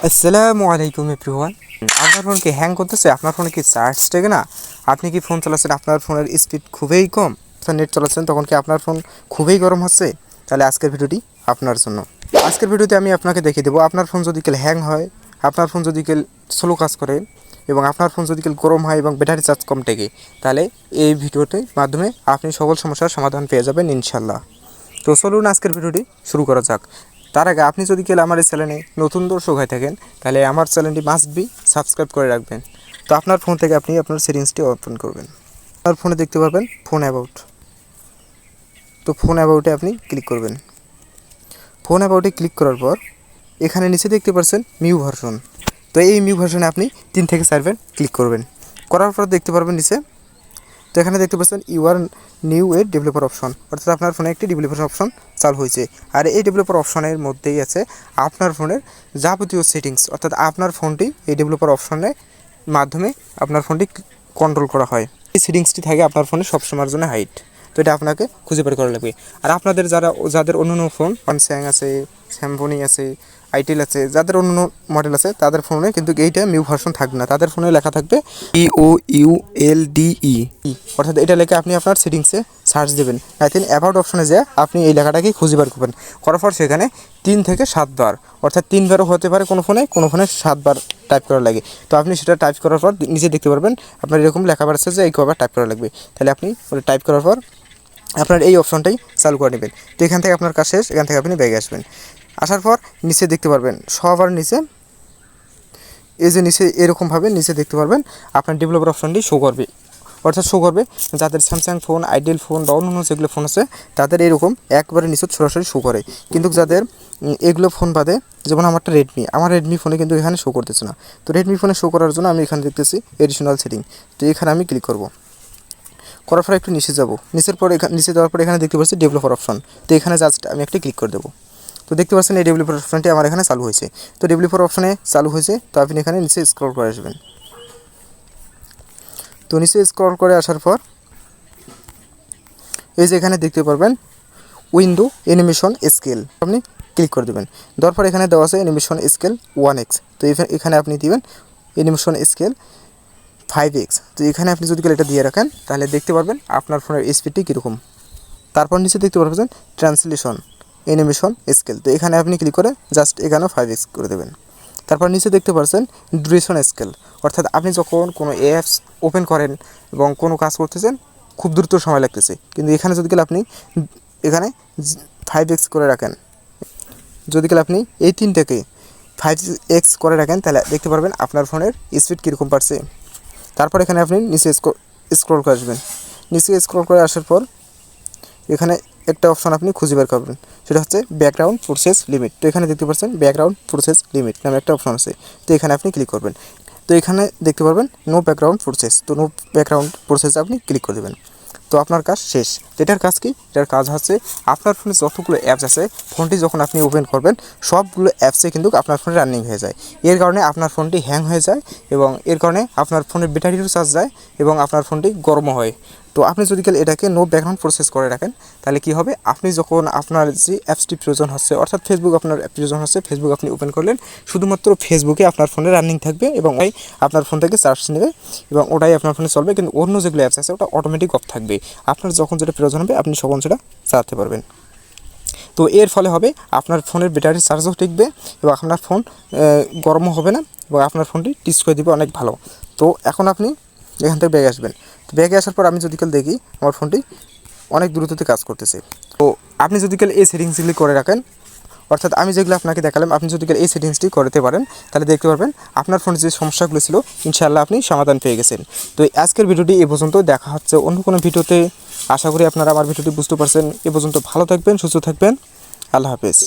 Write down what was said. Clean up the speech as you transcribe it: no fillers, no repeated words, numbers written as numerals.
আসসালামু আলাইকুম এভরিওয়ান। আপনার ফোন কি হ্যাং করতেছে? আপনার ফোনে কি চার্জ টেকে না? আপনি কি ফোন চালাচ্ছেন, আপনার ফোনের স্পিড খুবই কম, নেট চালাচ্ছেন, তখন কি আপনার ফোন খুবই গরম হচ্ছে? তাহলে আজকের ভিডিওটি আপনার জন্য। আজকের ভিডিওতে আমি আপনাকে দেখিয়ে দেবো আপনার ফোন যদি কেউ হ্যাং হয়, আপনার ফোন যদি কেউ স্লো কাজ করে এবং আপনার ফোন যদি কেউ গরম হয় এবং ব্যাটারি চার্জ কম টেকে, তাহলে এই ভিডিওটির মাধ্যমে আপনি সকল সমস্যার সমাধান পেয়ে যাবেন ইনশাল্লাহ। তো চলুন আজকের ভিডিওটি শুরু করা যাক। তার আগে আপনি যদি কেউ আমার এই চ্যানেলে নতুন দর্শক হয়ে থাকেন, তাহলে আমার চ্যানেলটি মাস্ট বি সাবস্ক্রাইব করে রাখবেন। তো আপনার ফোন থেকে আপনি আপনার সেটিংসটি ওপেন করবেন। আপনার ফোনে দেখতে পারবেন ফোন অ্যাবাউট। তো ফোন অ্যাবাউটে আপনি ক্লিক করবেন। ফোন অ্যাবাউটে ক্লিক করার পর এখানে নিচে দেখতে পাচ্ছেন নিউ ভার্সন। তো এই নিউ ভার্সনে আপনি 3 থেকে 4 ক্লিক করবেন। করার পর দেখতে পারবেন নিচে, তো এখানে দেখতে পাচ্ছেন your new a developer option, অর্থাৎ আপনার ফোনে একটি ডেভেলপার অপশন চালু হয়েছে। আর এই ডেভেলপার অপশনের মধ্যেই আছে আপনার ফোনের যাবতীয় সেটিংস, অর্থাৎ আপনার ফোনটি এই ডেভেলপার অপশনের মাধ্যমে আপনার ফোনটি কন্ট্রোল করা হয়। এই সেটিংসটি থাকে আপনার ফোনে সবসময়ের জন্য হাইট। তো এটা আপনাকে খুঁজে বের করা লাগবে। আর আপনাদের যাদের অন্য ফোন স্যামসাং আছে, স্যামসং আছে, আইটেল আছে, যাদের অন্য মডেল আছে, তাদের ফোনে কিন্তু এইটা নিউ ভার্সন থাকবে না। তাদের ফোনে লেখা থাকবে EOULDE, অর্থাৎ এটা লেখে আপনি আপনার সেটিংসে সার্চ দেবেন। আই থিঙ্ক অ্যাবাউট অপশনে যে আপনি এই লেখাটাকে খুঁজে বের করবেন। করার পর সেখানে 3 থেকে 7 বার, অর্থাৎ 3 বারও হতে পারে কোনো ফোনে 7 বার টাইপ করা লাগে। তো আপনি সেটা টাইপ করার পর নিচে দেখতে পারবেন আপনার এরকম লেখা বাড়ছে যে এই কবার টাইপ করা লাগবে। তাহলে আপনি ওটা টাইপ করার পর আপনার এই অপশনটাই চালু করে নেবেন। তো এখান থেকে আপনার কাজ শেষ। এখান থেকে আপনি ব্যাগে আসবেন। আসার পর নিচে দেখতে পারবেন সবার নিচে, এই যে নিচে এরকমভাবে নিচে দেখতে পারবেন আপনার ডেভেলপার অপশনটি শো করবে, অর্থাৎ শো করবে যাদের স্যামসাং ফোন, আইটেল ফোন বা অন্য যেগুলো ফোন আছে তাদের এরকম একবারে নিচে সরাসরি শো করে। কিন্তু যাদের এগুলো ফোন বাদে, যেমন আমার রেডমি ফোনে কিন্তু এখানে শো করতেছে না। তো রেডমি ফোনে শো করার জন্য আমি এখানে দেখতেছি এডিশনাল সেটিং। তো এখানে আমি ক্লিক করব। করার পর একটু নিচে যাব, নিচে যাওয়ার পর এখানে দেখতে পাচ্ছি ডেভেলপার অপশন। তো এখানে জাস্ট আমি একটা ক্লিক করে দেবো। তো দেখতে পাচ্ছেন এই ডেভেলপার অপশনটি আমার এখানে চালু হয়েছে। তো ডেভেলপার অপশনে চালু হয়েছে। তো আপনি এখানে নিচে স্ক্রল করে আসবেন। তো নিচে স্ক্রল করে আসার পর এই যে এখানে দেখতে পারবেন উইন্ডো অ্যানিমেশন স্কেল, আপনি ক্লিক করে দেবেন। দেওয়ার পর এখানে দেওয়া আছে অ্যানিমেশন স্কেল 1x। তো এখানে আপনি দিবেন অ্যানিমেশন স্কেল 5x। তো এখানে আপনি যদি এটা দিয়ে রাখেন তাহলে দেখতে পারবেন আপনার ফোনের স্পিডটি কীরকম। তারপর নিচে দেখতে পারবেন ট্রান্সলেশন অ্যানিমেশন স্কেল। তো এখানে আপনি ক্লিক করে জাস্ট এখানেও 5x করে দেবেন। তারপর নিচে দেখতে পাচ্ছেন ডিউরেশন স্কেল, অর্থাৎ আপনি যখন কোনো অ্যাপস ওপেন করেন এবং কোনো কাজ করতেছেন খুব দ্রুত সময় লাগতেছে, কিন্তু এখানে যদি আপনি এখানে 5x করে রাখেন, যদি আপনি এই 3টাকে 5x করে রাখেন তাহলে দেখতে পারবেন আপনার ফোনের স্পিড কীরকম বাড়ছে। তারপর এখানে আপনি নিচে স্ক্রল করে আসবেন। নিচে স্ক্রল করে আসার পর এখানে একটা অপশন আপনি খুঁজে বের করবেন, সেটা হচ্ছে ব্যাকগ্রাউন্ড প্রসেস লিমিট। তো এখানে দেখতে পাচ্ছেন ব্যাকগ্রাউন্ড প্রসেস লিমিট নামে একটা অপশন আছে। তো এখানে আপনি ক্লিক করবেন। তো এখানে দেখতে পারবেন নো ব্যাকগ্রাউন্ড প্রসেস। তো নো ব্যাকগ্রাউন্ড প্রসেসে আপনি ক্লিক করে দেবেন। তো আপনার কাজ শেষ। এটার কাজ কি? এটার কাজ হচ্ছে আপনার ফোনে যতগুলো অ্যাপস আছে, ফোনটি যখন আপনি ওপেন করবেন সবগুলো অ্যাপসে কিন্তু আপনার ফোনে রানিং হয়ে যায়। এর কারণে আপনার ফোনটি হ্যাং হয়ে যায় এবং এর কারণে আপনার ফোনের ব্যাটারিও চার্জ যায় এবং আপনার ফোনটি গরমও হয়। তো আপনি যদি এটাকে নো ব্যাকগ্রাউন্ড প্রসেস করে রাখেন তাহলে কি হবে, আপনি যখন আপনার যে অ্যাপসটি প্রয়োজন হচ্ছে, অর্থাৎ ফেসবুক আপনার প্রয়োজন হচ্ছে, ফেসবুক আপনি ওপেন করলেন, শুধুমাত্র ফেসবুকে আপনার ফোনে রানিং থাকবে এবং ওই আপনার ফোন থেকে চার্জ নেবে এবং ওটাই আপনার ফোনে চলবে। কিন্তু অন্য যেগুলো অ্যাপস আছে ওটা অটোমেটিক অফ থাকবে। আপনার যখন যেটা প্রয়োজন হবে আপনি তখন সেটা চালাতে পারবেন। তো এর ফলে হবে আপনার ফোনের ব্যাটারি চার্জও টিকবে এবং আপনার ফোন গরমও হবে না এবং আপনার ফোনটি টিচ করে দেবে অনেক ভালো। তো এখন আপনি এখান থেকে ব্যাগে আসবেন। তো ব্যাগে আসার পর আমি যদি দেখি আমার ফোনটি অনেক দ্রুততে কাজ করতেছে। তো আপনি যদি এই সেটিংসগুলি করে রাখেন, অর্থাৎ আমি যেগুলো আপনাকে দেখালাম, আপনি যদি এই সেটিংসটি করতে পারেন তাহলে দেখতে পারবেন আপনার ফোনে যে সমস্যাগুলো ছিল ইনশাআল্লাহ আপনি সমাধান পেয়ে গেছেন। তো আজকের ভিডিওটি এ পর্যন্ত, দেখা হচ্ছে অন্য কোনো ভিডিওতে। আশা করি আপনারা আমার ভিডিওটি বুঝতে পারছেন। এ পর্যন্ত ভালো থাকবেন, সুস্থ থাকবেন। আল্লাহ হাফেজ।